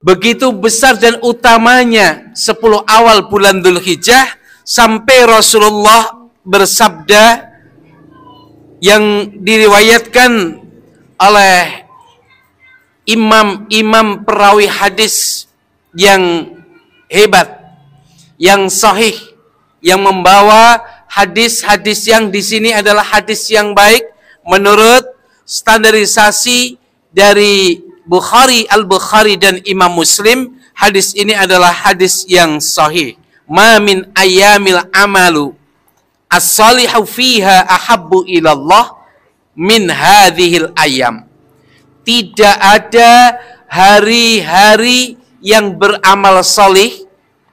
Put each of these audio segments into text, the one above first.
begitu besar dan utamanya 10 awal bulan Dzulhijjah, sampai Rasulullah bersabda yang diriwayatkan oleh imam-imam perawi hadis yang hebat, yang sahih, yang membawa hadis-hadis yang di sini adalah hadis yang baik menurut standarisasi dari Bukhari, Al-Bukhari dan Imam Muslim. Hadis ini adalah hadis yang sahih. Ma min ayyamil amalu as-salihu fiha ahabbu ilallah min hadhil ayyam. Tidak ada hari-hari yang beramal salih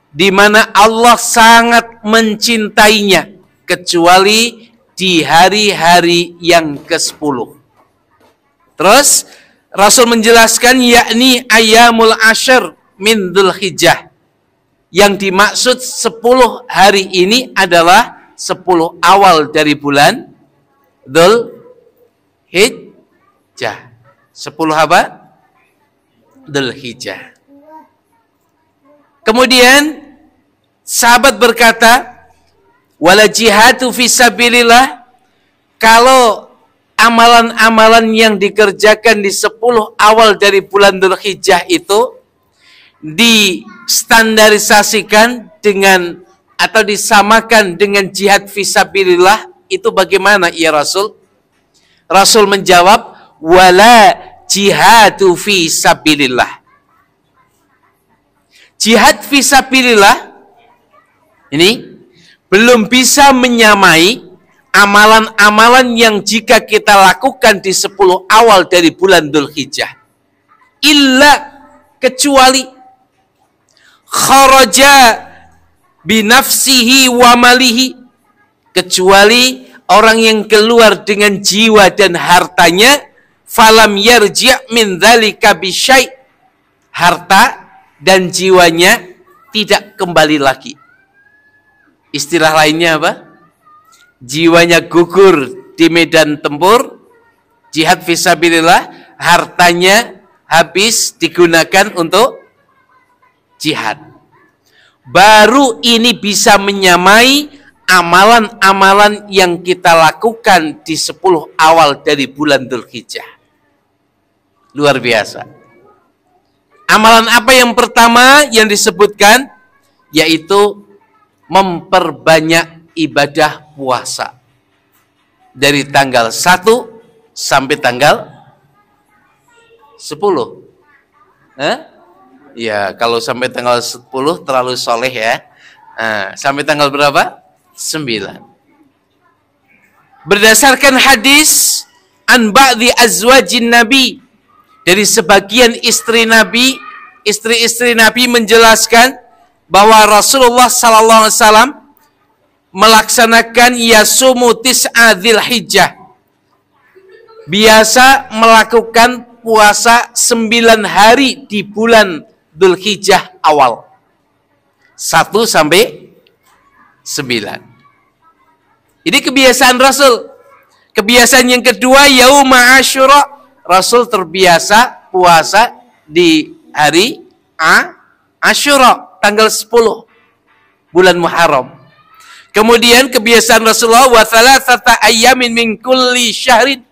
di mana Allah sangat mencintainya kecuali di hari-hari yang ke-10. Terus Rasul menjelaskan yakni ayyamul ashar min Dzulhijjah. Yang dimaksud 10 hari ini adalah 10 awal dari bulan Dzulhijjah. 10 apa? Dzulhijjah. Kemudian sahabat berkata, wala jihadu fisabilillah, kalau amalan-amalan yang dikerjakan di 10 awal dari bulan Dzulhijjah itu distandarisasikan dengan atau disamakan dengan jihad fisabilillah, itu bagaimana ya Rasul? Rasul menjawab, wala jihadu fisabilillah. Jihad fisabilillah ini belum bisa menyamai amalan-amalan yang jika kita lakukan di 10 awal dari bulan Dzulhijjah. Illa, kecuali kharaja binafsihi wa malihi, kecuali orang yang keluar dengan jiwa dan hartanya, falam yarji' min dzalika bisyai', harta dan jiwanya tidak kembali lagi. Istilah lainnya apa? Jiwanya gugur di medan tempur, jihad fisabilillah, hartanya habis digunakan untuk jihad. Baru ini bisa menyamai amalan-amalan yang kita lakukan di 10 awal dari bulan Dzulhijjah. Luar biasa. Amalan apa yang pertama yang disebutkan? Yaitu memperbanyak ibadah puasa dari tanggal 1 sampai tanggal 10. Ya, kalau sampai tanggal 10 terlalu soleh ya. Sampai tanggal berapa? 9. Berdasarkan hadis an ba'dhi azwajin Nabi, dari sebagian istri Nabi, istri-istri Nabi menjelaskan bahwa Rasulullah sallallahu alaihi wasallam melaksanakan yasumu tis'a Dzulhijjah, biasa melakukan puasa 9 hari di bulan Dzulhijjah awal, 1 sampai 9. Ini kebiasaan Rasul. Kebiasaan yang kedua, yauma Asyura, Rasul terbiasa puasa di hari Asyura, tanggal 10 bulan Muharram. Kemudian kebiasaan Rasulullah, wa thalathata ayyamin min kulli syahrin,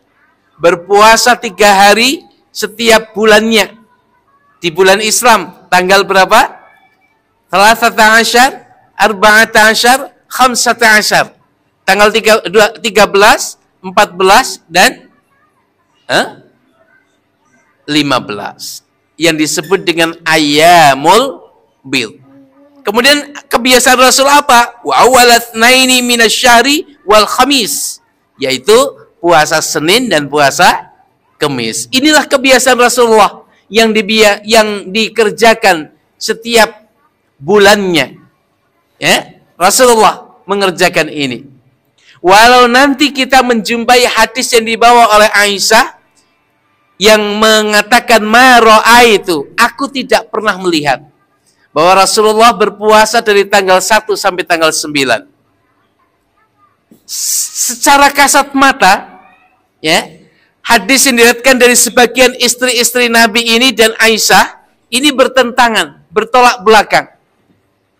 berpuasa 3 hari setiap bulannya. Di bulan Islam tanggal berapa? 13, 14, 15. Tanggal 13, 14 dan 15 yang disebut dengan ayyamul bid. Kemudian kebiasaan Rasul apa? Wa awwalatsnaini minasyahri wal khamis, yaitu puasa Senin dan puasa Kamis. Inilah kebiasaan Rasulullah yang dikerjakan setiap bulannya. Ya, Rasulullah mengerjakan ini. Walau nanti kita menjumpai hadis yang dibawa oleh Aisyah yang mengatakan ma ra'aitu, aku tidak pernah melihat bahwa Rasulullah berpuasa dari tanggal 1 sampai tanggal 9. Secara kasat mata, ya, hadis yang diriwayatkan dari sebagian istri-istri Nabi ini dan Aisyah Ini bertentangan, bertolak belakang.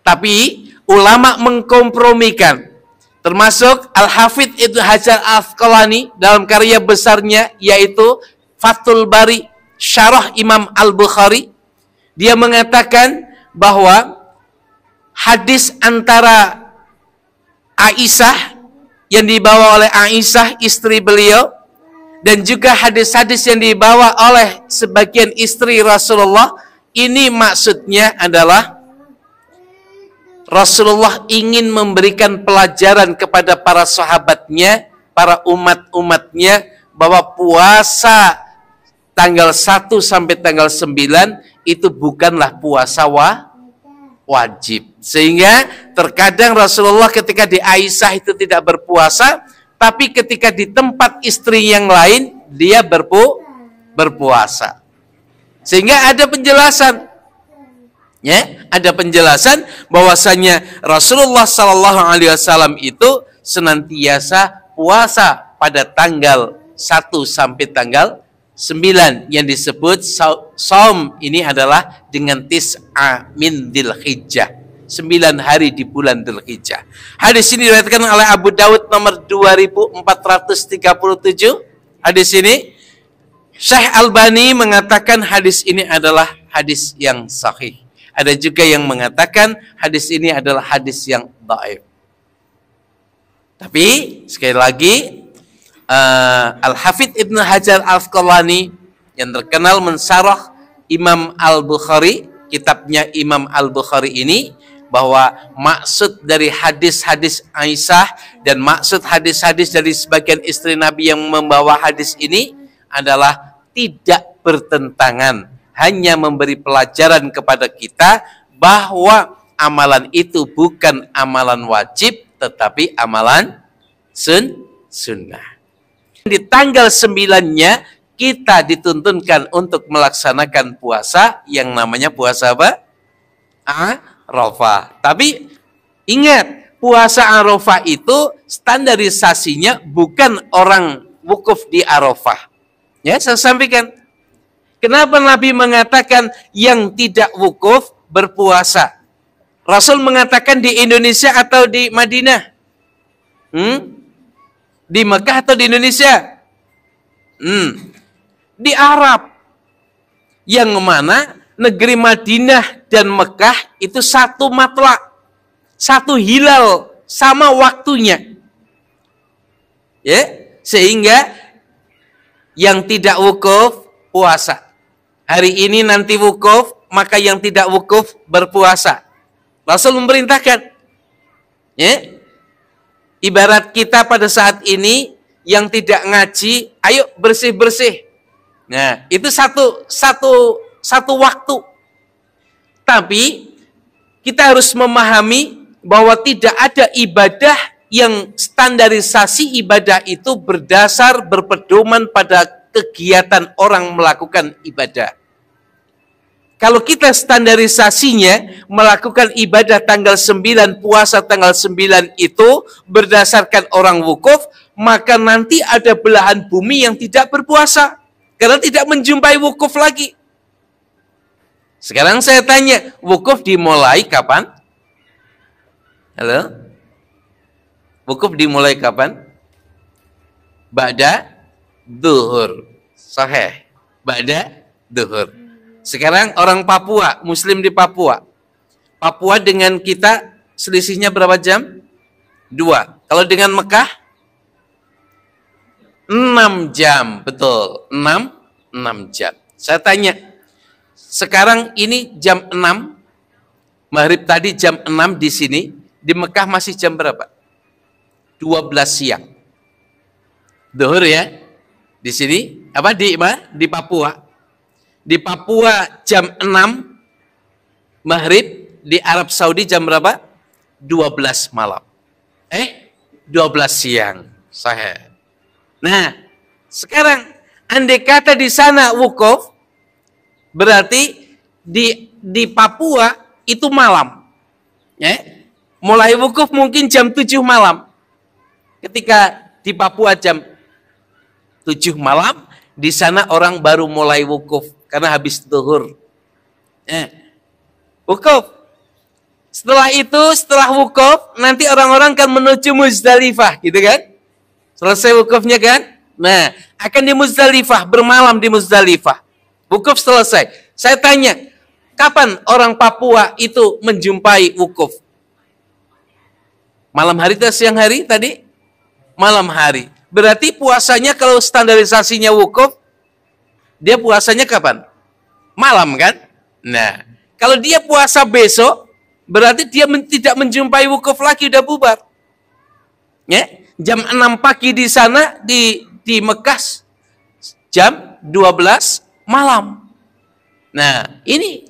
Tapi ulama mengkompromikan. Termasuk Al-Hafidh Ibnu Hajar Al-Asqalani dalam karya besarnya yaitu Fathul Bari, Syarah Imam Al-Bukhari. Dia mengatakan bahwa hadis antara Aisyah yang dibawa oleh Aisyah istri beliau dan juga hadis-hadis yang dibawa oleh sebagian istri Rasulullah, ini maksudnya adalah Rasulullah ingin memberikan pelajaran kepada para sahabatnya, para umat-umatnya, bahwa puasa tanggal 1 sampai tanggal 9 itu bukanlah puasa wajib. Sehingga terkadang Rasulullah ketika di Aisyah itu tidak berpuasa, tapi ketika di tempat istri yang lain dia berpuasa. Sehingga ada penjelasan. Ya, ada penjelasan bahwasanya Rasulullah Sallallahu Alaihi Wasallam itu senantiasa puasa pada tanggal 1 sampai tanggal 9 yang disebut saum. Ini adalah dengan tis'a min Dzulhijjah, 9 hari di bulan Dzulhijjah. Hadis ini diriwayatkan oleh Abu Dawud nomor 2437. Hadis ini Syekh Albani mengatakan hadis ini adalah hadis yang sahih. Ada juga yang mengatakan hadis ini adalah hadis yang dhaif. Tapi sekali lagi Al-Hafidh Ibnu Hajar Al-Asqalani yang terkenal mensarah Imam Al-Bukhari, kitabnya Imam Al-Bukhari ini, bahwa maksud dari hadis-hadis Aisyah dan maksud hadis-hadis dari sebagian istri Nabi yang membawa hadis ini adalah tidak bertentangan, hanya memberi pelajaran kepada kita bahwa amalan itu bukan amalan wajib, tetapi amalan sunnah. Di tanggal 9-nya kita dituntunkan untuk melaksanakan puasa yang namanya puasa apa? Arafah. Tapi ingat, puasa Arafah itu standarisasinya bukan orang wukuf di Arafah. Ya, saya sampaikan. Kenapa Nabi mengatakan yang tidak wukuf berpuasa? Rasul mengatakan di Indonesia atau di Madinah? Di Mekah atau di Indonesia? Di Arab. Yang mana negeri Madinah dan Mekah itu satu matlak, satu hilal, sama waktunya. Ya, sehingga yang tidak wukuf puasa. Hari ini nanti wukuf, maka yang tidak wukuf berpuasa. Rasul memerintahkan. Ya. Ibarat kita pada saat ini yang tidak ngaji, ayo bersih-bersih. Nah, itu satu waktu. Tapi kita harus memahami bahwa tidak ada ibadah yang standarisasi ibadah itu berdasar berpedoman pada kegiatan orang melakukan ibadah. Kalau kita standarisasinya melakukan ibadah tanggal 9, puasa tanggal 9 itu berdasarkan orang wukuf, maka nanti ada belahan bumi yang tidak berpuasa karena tidak menjumpai wukuf lagi. Sekarang saya tanya, wukuf dimulai kapan? Halo? Wukuf dimulai kapan? Ba'da duhur. Sahih. Ba'da duhur. Sekarang orang Papua, Muslim di Papua. Papua dengan kita selisihnya berapa jam? 2. Kalau dengan Mekah? 6 jam. Betul. 6 jam. Saya tanya, sekarang ini jam 6. Maghrib tadi jam 6 di sini. Di Mekah masih jam berapa? 12 siang. Duhur ya. Di sini, apa di Papua. Di Papua jam 6 Maghrib, di Arab Saudi jam berapa? 12 malam. 12 siang. Sahih. Nah, sekarang andai kata di sana wukuf, berarti di Papua itu malam. Ya? Mulai wukuf mungkin jam 7 malam. Ketika di Papua jam 7 malam, di sana orang baru mulai wukuf karena habis zuhur. Eh, wukuf. Setelah itu, setelah wukuf, nanti orang-orang kan menuju Muzdalifah, gitu kan? Selesai wukufnya kan? Nah, akan di Muzdalifah, bermalam di Muzdalifah. Wukuf selesai. Saya tanya, kapan orang Papua itu menjumpai wukuf? Malam hari atau siang hari tadi? Malam hari. Berarti puasanya kalau standarisasinya wukuf, dia puasanya kapan? Malam kan? Nah, kalau dia puasa besok, berarti dia tidak menjumpai wukuf lagi, udah bubar. Ya, jam 6 pagi di sana, di Mekah, jam 12 malam. Nah, ini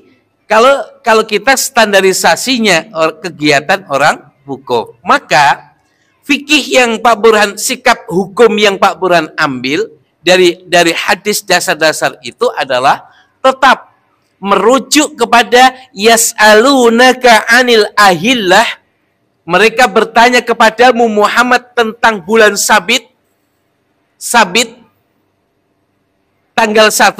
kalau kita standarisasinya kegiatan orang wukuf, maka fikih yang Pak Burhan, sikap hukum yang Pak Burhan ambil dari hadis dasar-dasar itu adalah tetap merujuk kepada yas'alunaka 'anil ahillah. Mereka bertanya kepadamu Muhammad tentang bulan sabit tanggal 1.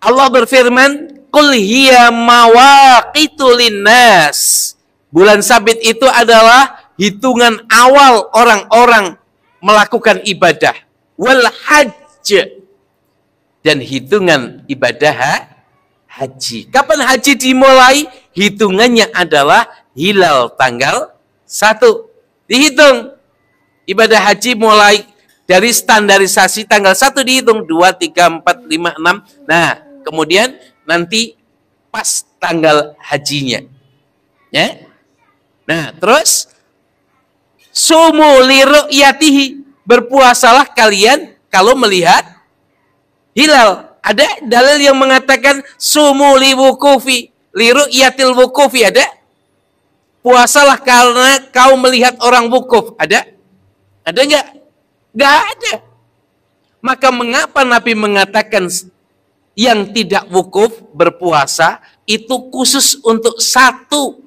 Allah berfirman, qul hiya mawaqitu linnas. Bulan sabit itu adalah hitungan awal orang-orang melakukan ibadah. Wal hajj, dan hitungan ibadah haji. Kapan haji dimulai? Hitungannya adalah hilal tanggal 1. Dihitung. Ibadah haji mulai dari standarisasi tanggal 1 dihitung. 2, 3, 4, 5, 6. Nah, kemudian nanti pas tanggal hajinya. Ya. Nah, terus sumu li ru'yatihi. Berpuasalah kalian kalau melihat hilal. Ada dalil yang mengatakan sumu li wukufi, li ru'yatil wukufi, ada? Puasalah karena kau melihat orang wukuf, ada? Ada enggak? Enggak ada. Maka mengapa Nabi mengatakan yang tidak wukuf berpuasa itu khusus untuk satu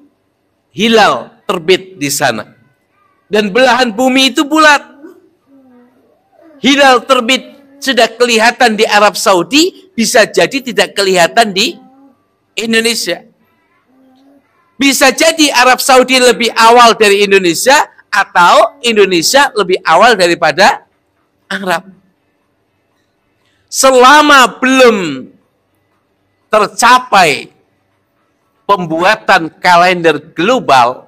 hilal terbit di sana. Dan belahan bumi itu bulat. Hilal terbit sudah kelihatan di Arab Saudi, bisa jadi tidak kelihatan di Indonesia. Bisa jadi Arab Saudi lebih awal dari Indonesia, atau Indonesia lebih awal daripada Arab. Selama belum tercapai pembuatan kalender global,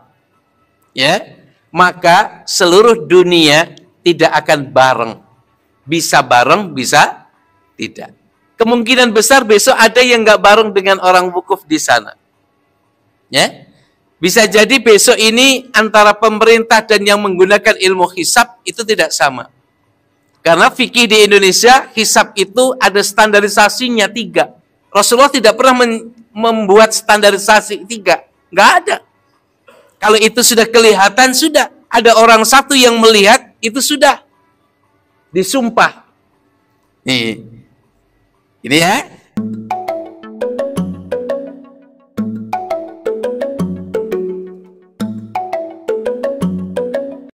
ya, maka seluruh dunia tidak akan bareng. Bisa bareng, bisa tidak. Kemungkinan besar besok ada yang nggak bareng dengan orang wukuf di sana. Ya, bisa jadi besok ini antara pemerintah dan yang menggunakan ilmu hisab itu tidak sama. Karena fikih di Indonesia, hisab itu ada standarisasinya 3. Rasulullah tidak pernah membuat standarisasi 3. Nggak ada. Kalau itu sudah kelihatan, sudah. Ada orang satu yang melihat, itu sudah disumpah. Nih. Ini ya.